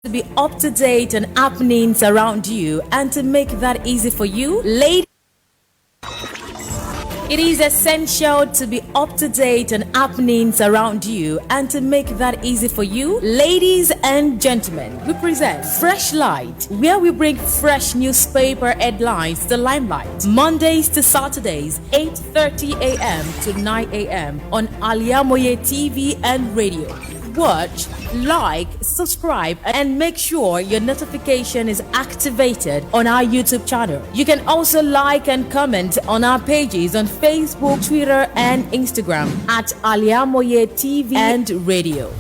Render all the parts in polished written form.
To be up to date on happenings around you and to make that easy for you, ladies. It is essential to be up to date on happenings around you and to make that easy for you, ladies and gentlemen. We present Freshlight, where we bring fresh newspaper headlines to limelight. Mondays to Saturdays, 8:30 a.m. to 9 a.m. on Al-IyamoyeTv and radio. Watch, like, subscribe, and make sure your notification is activated on our YouTube channel. You can also like and comment on our pages on Facebook, Twitter, and Instagram at Al-IyamoyeTV and radio.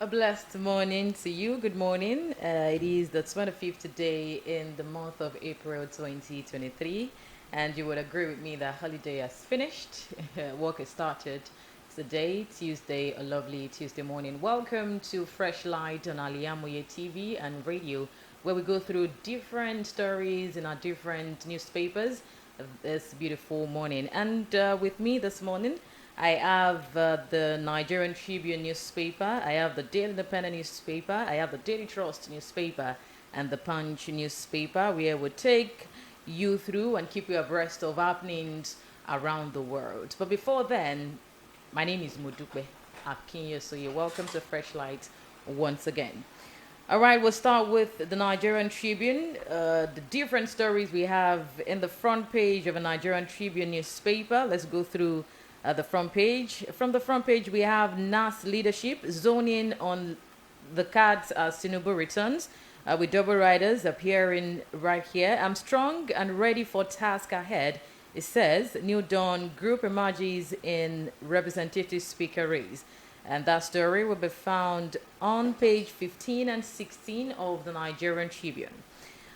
A blessed morning to you. Good morning. It is the 25th day in the month of April 2023, and you would agree with me that holiday has finished. Work has started today, Tuesday, a lovely Tuesday morning. Welcome to Freshlight on Al-IyamoyeTv and radio, where we go through different stories in our different newspapers this beautiful morning. And with me this morning, I have the Nigerian Tribune newspaper, I have the Daily Independent newspaper, I have the Daily Trust newspaper, and the Punch newspaper, where we take you through and keep you abreast of happenings around the world. But before then, my name is MODUPE, AKINYOSOYE. Welcome to Freshlight once again. All right, we'll start with the Nigerian Tribune. The different stories we have in the front page of a Nigerian Tribune newspaper. Let's go through the front page. From the front page, we have NAS leadership zoning on the cards as Tinubu returns, with double riders appearing right here. I'm strong and ready for task ahead, it says. New Dawn group emerges in representative speaker race. And that story will be found on page 15 and 16 of the Nigerian Tribune.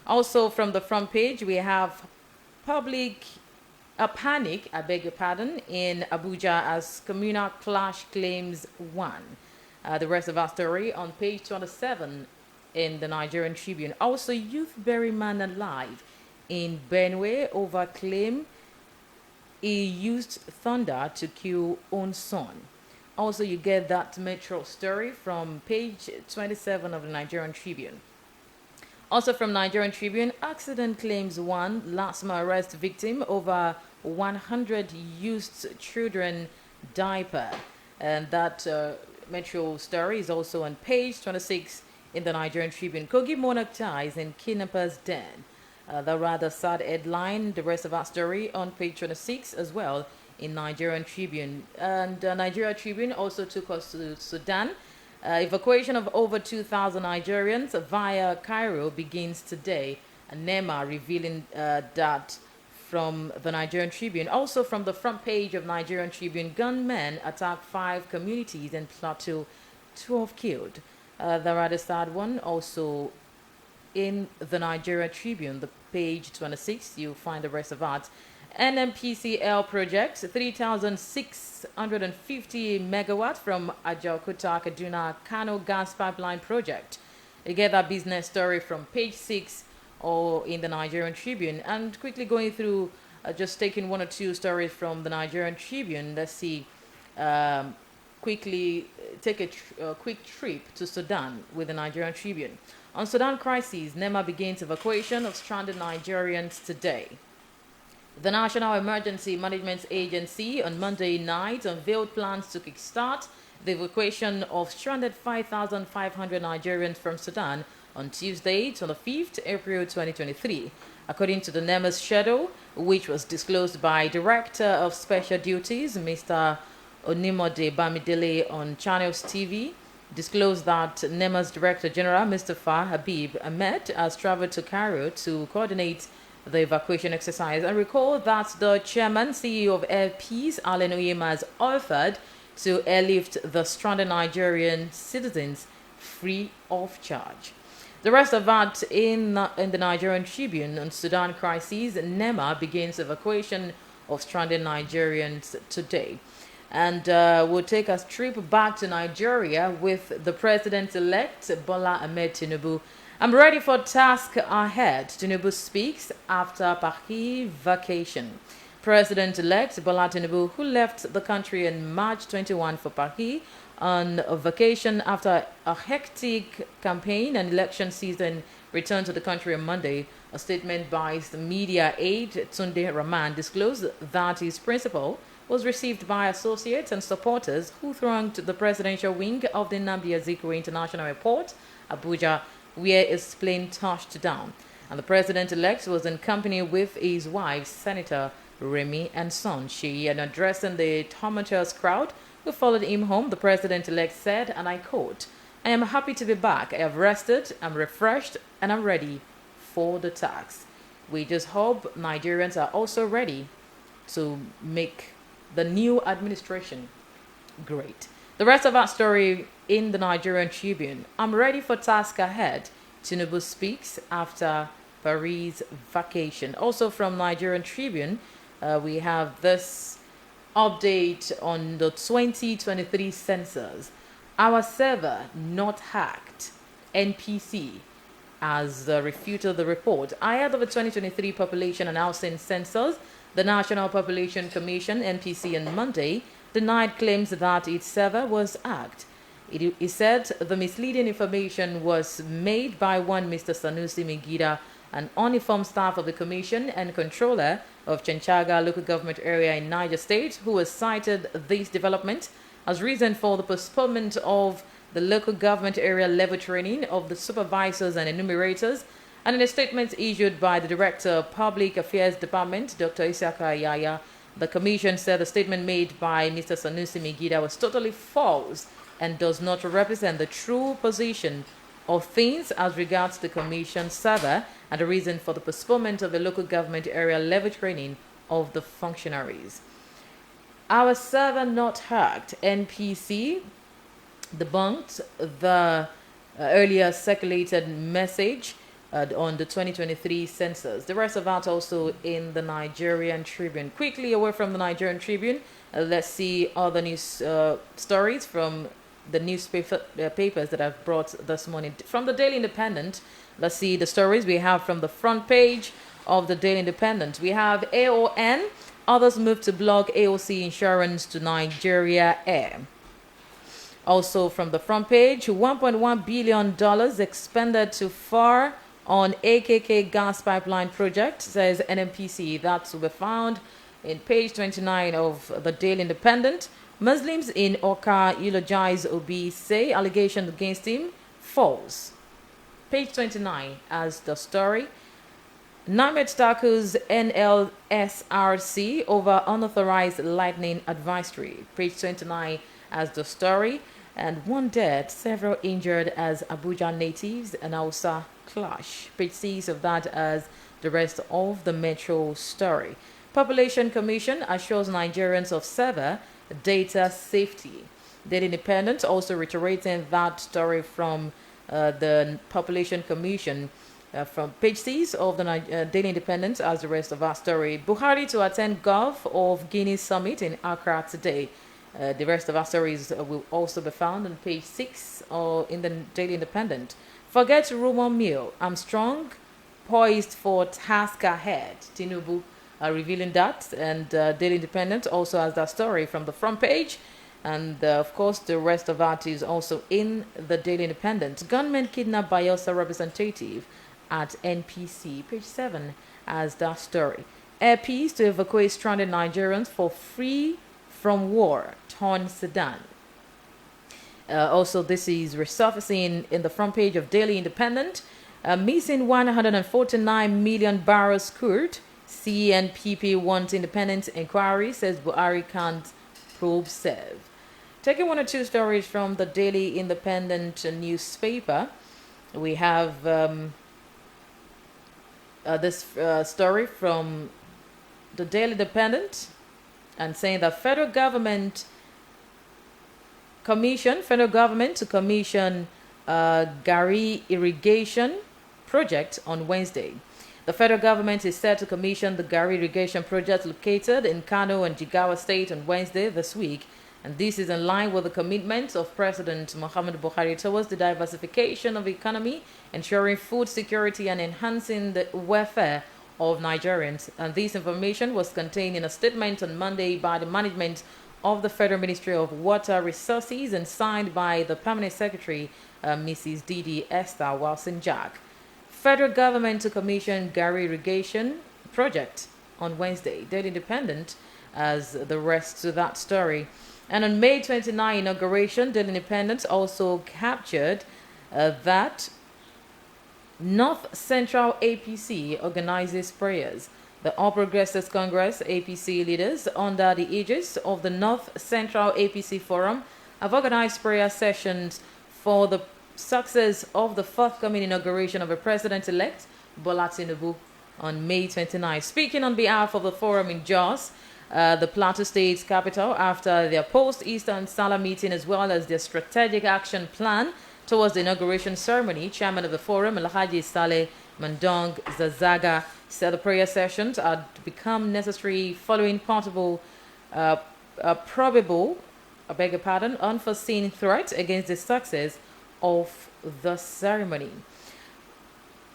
Also from the front page, we have a panic, I beg your pardon, in Abuja as communal clash claims won. The rest of our story on page 27 in the Nigerian Tribune. Also, youth bury man alive in Benue over claim he used thunder to kill own son. Also, you get that Metro story from page 27 of the Nigerian Tribune. Also from Nigerian Tribune, accident claims one, LASMA arrest victim over 100 used children diaper. And that Metro story is also on page 26 in the Nigerian Tribune. Kogi monarch ties in kidnappers' den. The rather sad headline, the rest of our story on page 26 as well in Nigerian Tribune. And Nigeria Tribune also took us to Sudan. Evacuation of over 2,000 Nigerians via Cairo begins today. NEMA revealing that from the Nigerian Tribune. Also from the front page of Nigerian Tribune, gunmen attack 5 communities in Plateau, 12 killed. The rather sad one also in the Nigerian Tribune, the page 26, you'll find the rest of that. NMPCL project, 3,650 megawatts from Ajaokuta Kaduna Kano gas pipeline project. You get that business story from page 6 or in the Nigerian Tribune. And quickly going through, just taking one or two stories from the Nigerian Tribune. Let's see. Quickly take a quick trip to Sudan with the Nigerian Tribune. On Sudan crisis, NEMA begins evacuation of stranded Nigerians today. The National Emergency Management Agency on Monday night unveiled plans to kickstart the evacuation of stranded 5,500 Nigerians from Sudan on Tuesday, 25th April 2023. According to the NEMA's schedule, which was disclosed by Director of Special Duties, Mr. Onimode Bamidele on Channels TV, disclosed that NEMA's Director General, Mustafa Habib Ahmed, has traveled to Cairo to coordinate the evacuation exercise. And recall that the chairman, CEO of Air Peace, Alan Oyema, has offered to airlift the stranded Nigerian citizens free of charge. The rest of that in the Nigerian Tribune on Sudan crisis, NEMA begins evacuation of stranded Nigerians today. And we'll take a trip back to Nigeria with the president-elect Bola Ahmed Tinubu. I'm ready for task ahead, Tinubu speaks after Paris vacation. President-elect Bola Tinubu, who left the country in March 21 for Paris on a vacation after a hectic campaign and election season, returned to the country on Monday. A statement by his media aide Tunde Rahman disclosed that his principal was received by associates and supporters who thronged the presidential wing of the Nnamdi Azikiwe International Airport, Abuja, where his plane touched down. And the president-elect was in company with his wife, Senator Remy, and son Sheyi, and addressing the tumultuous crowd who followed him home, the president-elect said, and I quote, "I am happy to be back. I have rested, I'm refreshed, and I'm ready for the task." We just hope Nigerians are also ready to make the new administration great. The rest of our story in the Nigerian Tribune. I'm ready for task ahead, Tinubu speaks after Paris vacation. Also from Nigerian Tribune, we have this update on the 2023 census. Our server not hacked. NPC has refuted the report. Ahead of the 2023 population and housing census, the National Population Commission, NPC, on Monday denied claims that its server was hacked. It said the misleading information was made by one Mr. Sanusi Migida, an uniformed staff of the commission and controller of Chenchaga local government area in Niger State, who has cited this development as reason for the postponement of the local government area level training of the supervisors and enumerators. And in a statement issued by the Director of Public Affairs Department, Dr. Isiaka Yaya, the Commission said the statement made by Mr. Sanusi Migida was totally false and does not represent the true position of things as regards the Commission server and the reason for the postponement of the local government area level training of the functionaries. Our server not hacked. NPC debunked the earlier circulated message on the 2023 census. The rest of that also in the Nigerian Tribune. Quickly away from the Nigerian Tribune, let's see other news stories from the newspapers that I've brought this morning. From the Daily Independent, let's see the stories we have from the front page of the Daily Independent. We have AON, others move to block AOC insurance to Nigeria Air. Also from the front page, $1.1 billion expended to FAR on AKK gas pipeline project, says NNPC. That will be found in page 29 of the Daily Independent. Muslims in Oka eulogize Obi, say allegations against him false. Page 29 as the story. NIMET tackles NLSRC over unauthorized lightning advisory. Page 29 as the story. And one dead, several injured as Abuja natives and Hausa clash. Page 6 of that as the rest of the Metro story. Population Commission assures Nigerians of server data safety. Daily Independent also reiterating that story from the Population Commission from page 6 of the Daily Independent as the rest of our story. Buhari to attend Gulf of Guinea Summit in Accra today. The rest of our stories will also be found on page 6 or in the Daily Independent. Forget rumor mill. I'm strong, poised for task ahead. Tinubu revealing that, and Daily Independent also has that story from the front page. And of course, the rest of that is also in the Daily Independent. Gunmen kidnapped Bayelsa representative at NPC. Page 7 as that story. Air peace to evacuate stranded Nigerians for free from war, torn Sudan. Also, this is resurfacing in the front page of Daily Independent. Missing 149 million barrels crude. CNPP wants independent inquiry, says Buhari can't probe serve. Taking one or two stories from the Daily Independent newspaper, we have this story from the Daily Independent, and saying that federal government to commission Gari irrigation project on Wednesday. The federal government is set to commission the Gari irrigation project located in Kano and Jigawa State on Wednesday this week, and this is in line with the commitment of President Muhammadu Buhari towards the diversification of the economy, ensuring food security and enhancing the welfare of Nigerians. And this information was contained in a statement on Monday by the management of the Federal Ministry of Water Resources and signed by the Permanent Secretary, Mrs. Didi Esther Wilson-Jack. Federal government to commission Gari irrigation project on Wednesday. Daily Independent as the rest to that story. And on May 29 inauguration, Daily Independent also captured that North Central APC organizes prayers. The All Progressives Congress APC leaders under the aegis of the North Central APC Forum have organized prayer sessions for the success of the forthcoming inauguration of a president-elect, Bola Tinubu, on May 29. Speaking on behalf of the forum in Jos, the Plateau State's capital, after their post-Eastern Salah meeting as well as their strategic action plan towards the inauguration ceremony, Chairman of the forum, Alhaji Saleh Mandong Zazaga, said the prayer sessions are to become necessary following probable, unforeseen threat against the success of the ceremony.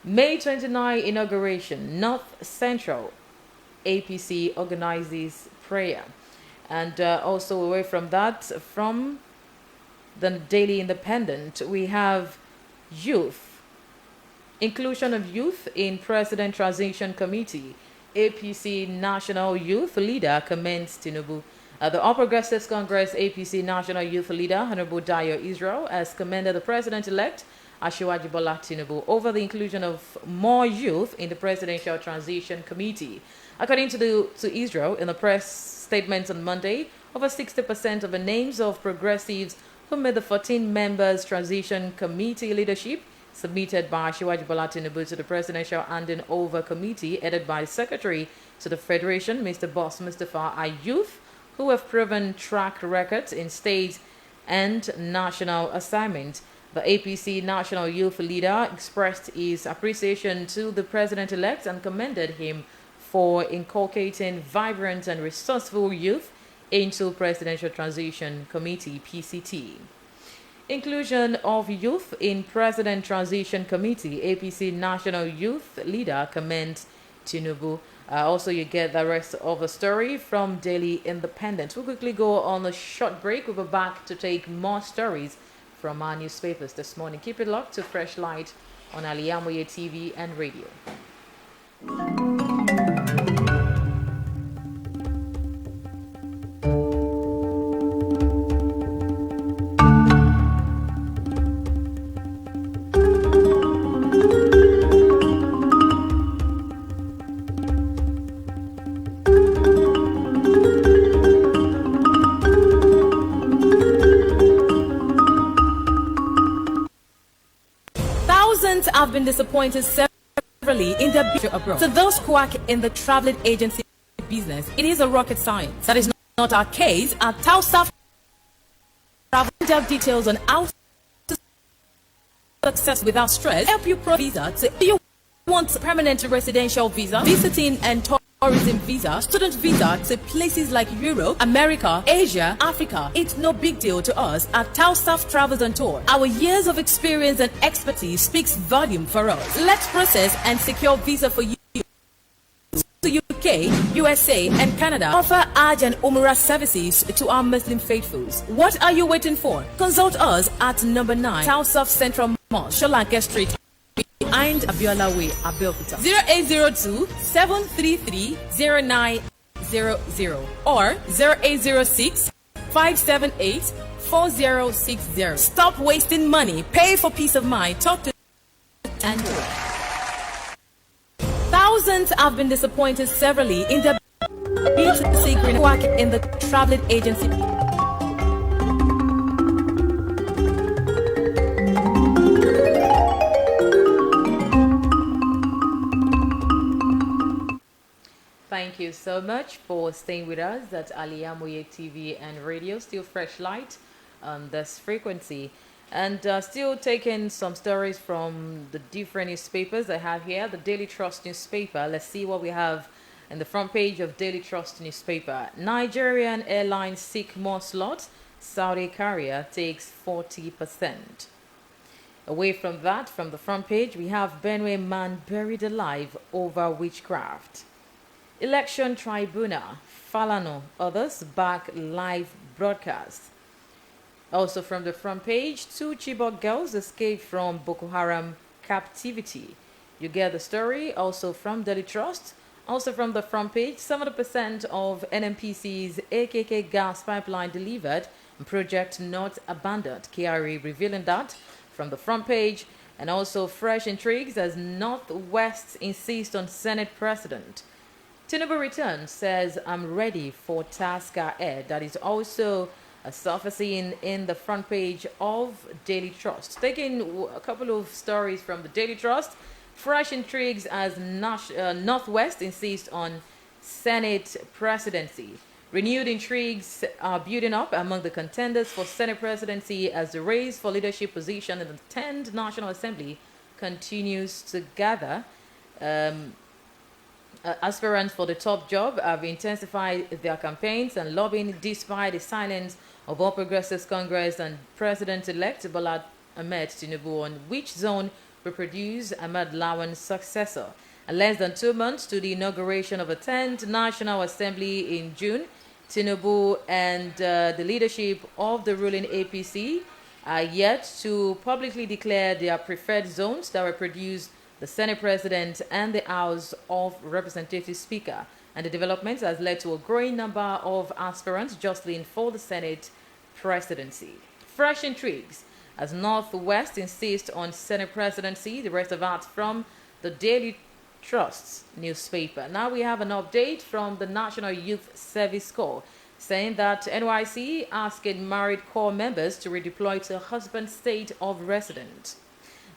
May 29 inauguration, North Central APC organizes prayer. And also away from that, from the Daily Independent, we have youth. Inclusion of youth in President Transition Committee. APC National Youth Leader commends Tinubu. The All Progressives Congress APC National Youth Leader, Honorable Dayo Israel, has commended the President-elect, Asiwaju Bola Tinubu, over the inclusion of more youth in the Presidential Transition Committee. According to Israel, in a press statement on Monday, over 60% of the names of progressives who made the 14 members Transition Committee leadership submitted by Asiwaju Bola Tinubu to the Presidential Handing Over Committee, headed by Secretary to the Federation, Mr. Boss Mustafa, are youth who have proven track records in state and national assignment. The APC National Youth Leader expressed his appreciation to the President-elect and commended him for inculcating vibrant and resourceful youth into Presidential Transition Committee, PCT. Inclusion of youth in President Transition Committee, APC National Youth Leader commends Tinubu. Also, you get the rest of the story from Daily Independent. We'll quickly go on a short break. We'll be back to take more stories from our newspapers this morning. Keep it locked to Freshlight on Al-IyamoyeTv and radio. Have been disappointed severally in their bid abroad. To those who are in the traveling agency business, it is a rocket science. That is not our case. At Tausaf Travel, in-depth details on how to success without stress, help you pro visa. Do you want permanent residential visa, visiting and tourism visa, student visa to places like Europe, America, Asia, Africa? It's no big deal to us at Tausaf Travels and Tour. Our years of experience and expertise speaks volume for us. Let's process and secure visa for you to UK, USA, and Canada. Offer Hajj and Umrah services to our Muslim faithfuls. What are you waiting for? Consult us at number 9 Tausaf Central Mall, Sholanke Street, behind Abiola Way, Abeokuta. 0802 733 0900 or 0806 578 4060. Stop wasting money. Pay for peace of mind. Talk to and thousands have been disappointed severally in the B2C green work in the traveling agency. Thank you so much for staying with us at Al-IyamoyeTv and radio. Still Freshlight on this frequency. And still taking some stories from the different newspapers I have here. The Daily Trust newspaper. Let's see what we have in the front page of Daily Trust newspaper. Nigerian airlines seek more slots. Saudi carrier takes 40%. Away from that, from the front page, we have Benue man buried alive over witchcraft. Election tribunal. Falano, others back live broadcast. Also from the front page, 2 Chibok girls escaped from Boko Haram captivity. You get the story also from Daily Trust. Also from the front page, 70% of NMPC's AKK gas pipeline delivered, project not abandoned. KRA revealing that from the front page. And also fresh intrigues as Northwest insists on Senate President. Tinubu returns, says I'm ready for task ahead. That is also surfacing in the front page of Daily Trust. Taking a couple of stories from the Daily Trust. Fresh intrigues as Northwest insists on Senate presidency. Renewed intrigues are building up among the contenders for Senate presidency as the race for leadership position in the 10th National Assembly continues to gather. Aspirants for the top job have intensified their campaigns and lobbying despite the silence of All Progressives Congress and President-elect Bola Ahmed Tinubu on which zone will produce Ahmed Lawan's successor. And less than 2 months to the inauguration of the 10th National Assembly in June, Tinubu and the leadership of the ruling APC are yet to publicly declare their preferred zones that will produce the Senate President and the House of Representatives Speaker. And the development has led to a growing number of aspirants jostling for the Senate presidency. Fresh intrigues as Northwest insists on Senate presidency. The rest of that from the Daily Trust newspaper. Now we have an update from the National Youth Service Corps saying that NYC asking married corps members to redeploy to husband state of residence.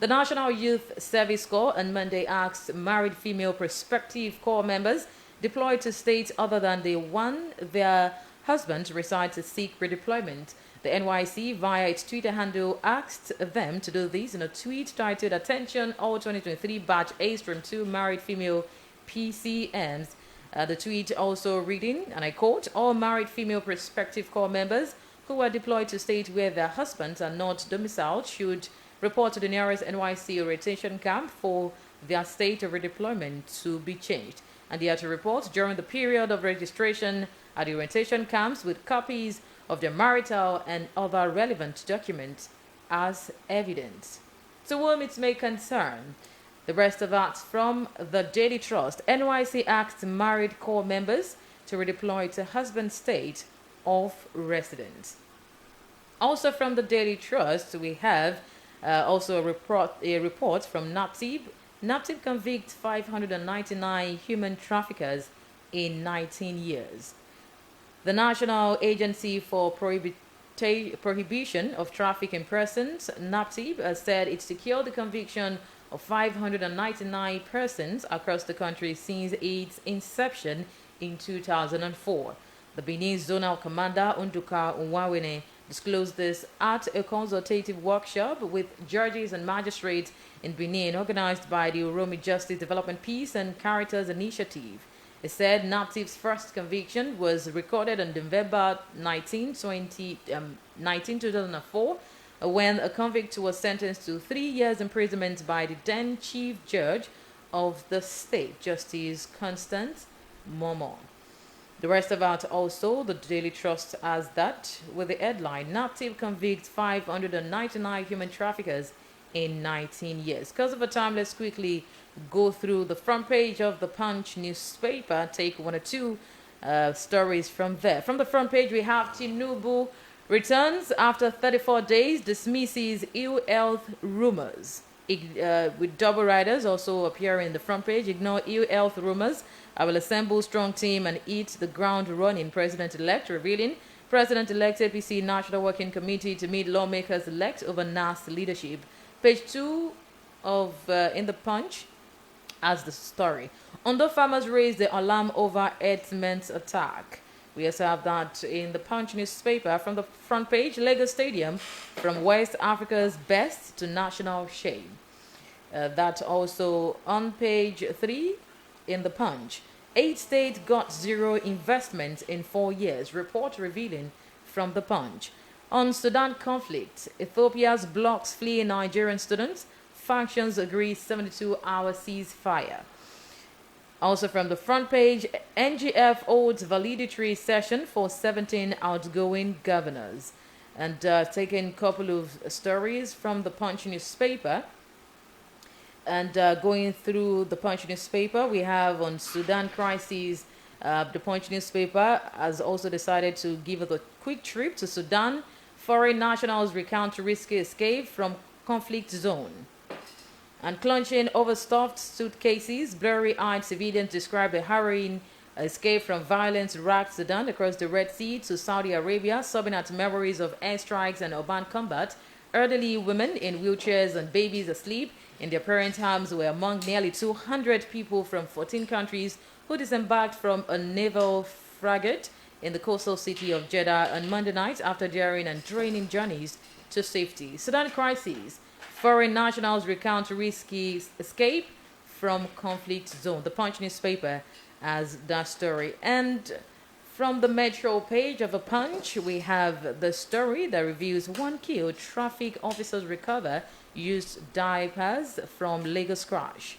The National Youth Service Corps on Monday asked married female prospective corps members deployed to states other than the one their husbands reside to seek redeployment. The NYC, via its Twitter handle, asked them to do this in a tweet titled Attention All 2023 Batch A/2 Married Female PCMs. The tweet also reading, and I quote, all married female prospective corps members who are deployed to states where their husbands are not domiciled should report to the nearest NYC orientation camp for their state of redeployment to be changed. And they are to report during the period of registration at the orientation camps with copies of their marital and other relevant documents as evidence. To whom it may concern. The rest of that from the Daily Trust. NYC asked married corps members to redeploy to husband state of residence. Also from the Daily Trust, we have also a report from NAPTIB. NAPTIB convicts 599 human traffickers in 19 years. The National Agency for Prohibition of Trafficking Persons, NAPTIB, has said it secured the conviction of 599 persons across the country since its inception in 2004. The Benin Zonal Commander Unduka Unwawene disclosed this at a consultative workshop with judges and magistrates in Benin organized by the Uromi Justice Development Peace and Characters Initiative. It said NAPTIB's first conviction was recorded on November 19, 2004, when a convict was sentenced to 3 years imprisonment by the then Chief Judge of the state, Justice Constance Momo. The rest of that also, the Daily Trust has that with the headline, NAPTIB convicts 599 human traffickers in 19 years. Because of the time, let's quickly go through the front page of the Punch newspaper, take one or two stories from there. From the front page, we have Tinubu returns after 34 days, dismisses ill health rumors. With double riders also appearing in the front page, ignore ill health rumors. I will assemble strong team and eat the ground running. President-elect revealing President-elect APC National Working Committee to meet lawmakers-elect over NAS leadership. Page 2 of in the Punch as the story. Ondo farmers raised the alarm over herdsmen's attack. We also have that in the Punch newspaper. From the front page, Lagos Stadium from West Africa's best to national shame. That also on page 3 in the Punch. 8 states got zero investment in 4 years. Report revealing from the Punch. On Sudan conflict, Ethiopia's blocks fleeing Nigerian students. Factions agree 72-hour ceasefire. Also from the front page, NGF holds validatory session for 17 outgoing governors. And taking a couple of stories from the Punch newspaper. And going through the Punch newspaper, we have on Sudan crisis, the Punch newspaper has also decided to give a quick trip to Sudan. Foreign nationals recount risky escape from conflict zone. And clunching overstuffed suitcases, blurry-eyed civilians describe a harrowing escape from violence racked Sudan across the Red Sea to Saudi Arabia, sobbing at memories of airstrikes and urban combat. Elderly women in wheelchairs and babies asleep in their parents' arms were among nearly 200 people from 14 countries who disembarked from a naval frigate in the coastal city of Jeddah on Monday night after daring and draining journeys to safety. Sudan crisis. Foreign nationals recount risky escape from conflict zone. The Punch newspaper has that story. And from the Metro page of the Punch, we have the story that reveals 1 killed, traffic officers recover used diapers from Lagos crash.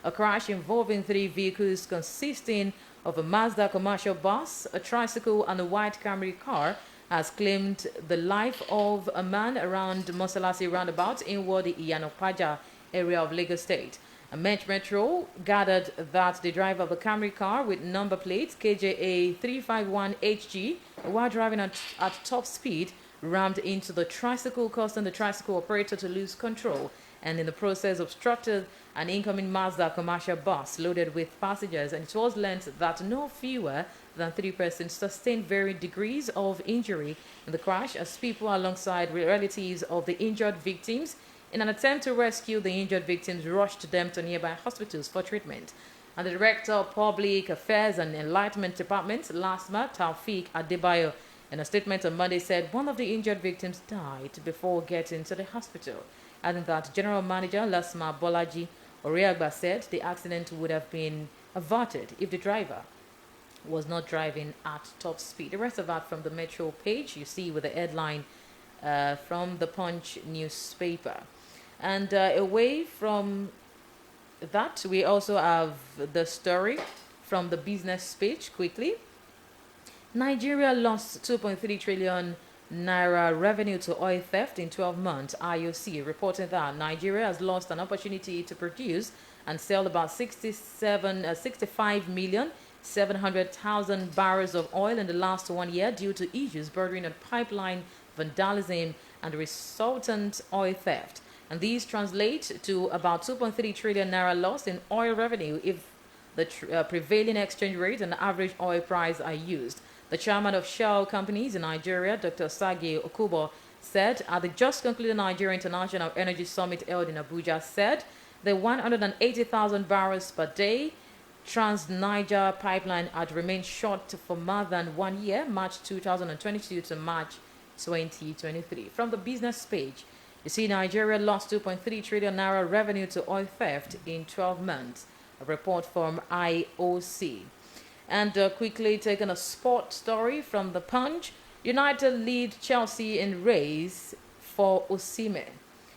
A crash involving 3 vehicles consisting of a Mazda commercial bus, a tricycle and a white Camry car has claimed the life of a man around Mosalasi roundabout in the Al-IyamoyeTv area of Lagos State. A Metro gathered that the driver of the Camry car with number plate KJA 351HG, while driving at top speed, rammed into the tricycle, causing the tricycle operator to lose control, and in the process obstructed an incoming Mazda commercial bus loaded with passengers. And it was learned that no fewer than 3 persons sustained varying degrees of injury in the crash, as people alongside relatives of the injured victims, in an attempt to rescue the injured victims, rushed them to nearby hospitals for treatment. And the Director of Public Affairs and Enlightenment Department, Lasma Taufik Adebayo, in a statement on Monday said one of the injured victims died before getting to the hospital, adding that General Manager Lasma Bolaji Oriagba said the accident would have been averted if the driver was not driving at top speed. The rest of that from the Metro page, you see with the headline from the Punch newspaper. And away from that, we also have the story from the business page quickly. Nigeria lost 2.3 trillion naira revenue to oil theft in 12 months. IOC reporting that Nigeria has lost an opportunity to produce and sell about 65,700,000 barrels of oil in the last 1 year due to issues bordering on pipeline vandalism and resultant oil theft. And these translate to about 2.3 trillion naira loss in oil revenue if the prevailing exchange rate and average oil price are used. The chairman of Shell Companies in Nigeria, Dr. Sage Okubo, said at the just concluded Nigeria International Energy Summit held in Abuja, said the 180,000 barrels per day Trans-Niger pipeline had remained short for more than 1 year, March 2022 to March 2023. From the business page, you see Nigeria lost 2.3 trillion naira revenue to oil theft in 12 months, a report from IOC. And quickly taking a sport story from the Punch, United lead Chelsea in race for Osimhen.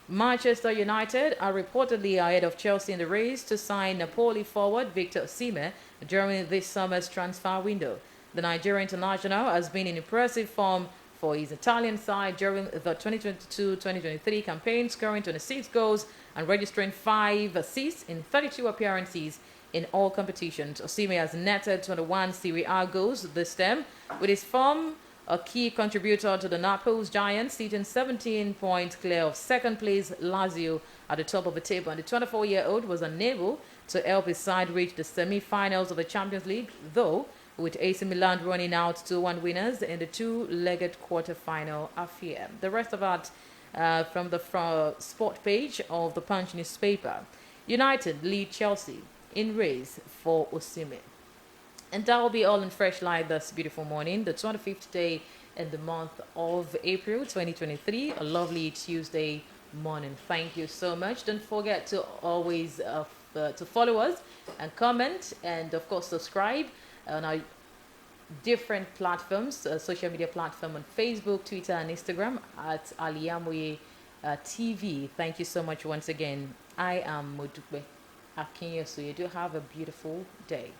Manchester United are reportedly ahead of Chelsea in the race to sign Napoli forward Victor Osimhen during this summer's transfer window. The Nigerian international has been in impressive form for his Italian side during the 2022-2023 campaign, scoring 26 goals and registering 5 assists in 32 appearances in all competitions. Osimhen has netted 21 Serie A goals this term, with his form a key contributor to the Naples Giants, sitting 17 points clear of second place Lazio at the top of the table. And the 24-year-old was unable to help his side reach the semi-finals of the Champions League, though with AC Milan running out 2-1 winners in the 2-legged quarter-final affair. The rest of that from the sport page of the Punch newspaper. United lead Chelsea in race for Osimhen. And that will be all in Fresh Light this beautiful morning, the 25th day in the month of April 2023, a lovely Tuesday morning. Thank you so much. Don't forget to always to follow us and comment, and of course subscribe on our different platforms, social media platform on Facebook, Twitter, and Instagram at Al-IyamoyeTv. Thank you so much once again. I am MODUPE. AKINYOSOYE. Do have a beautiful day.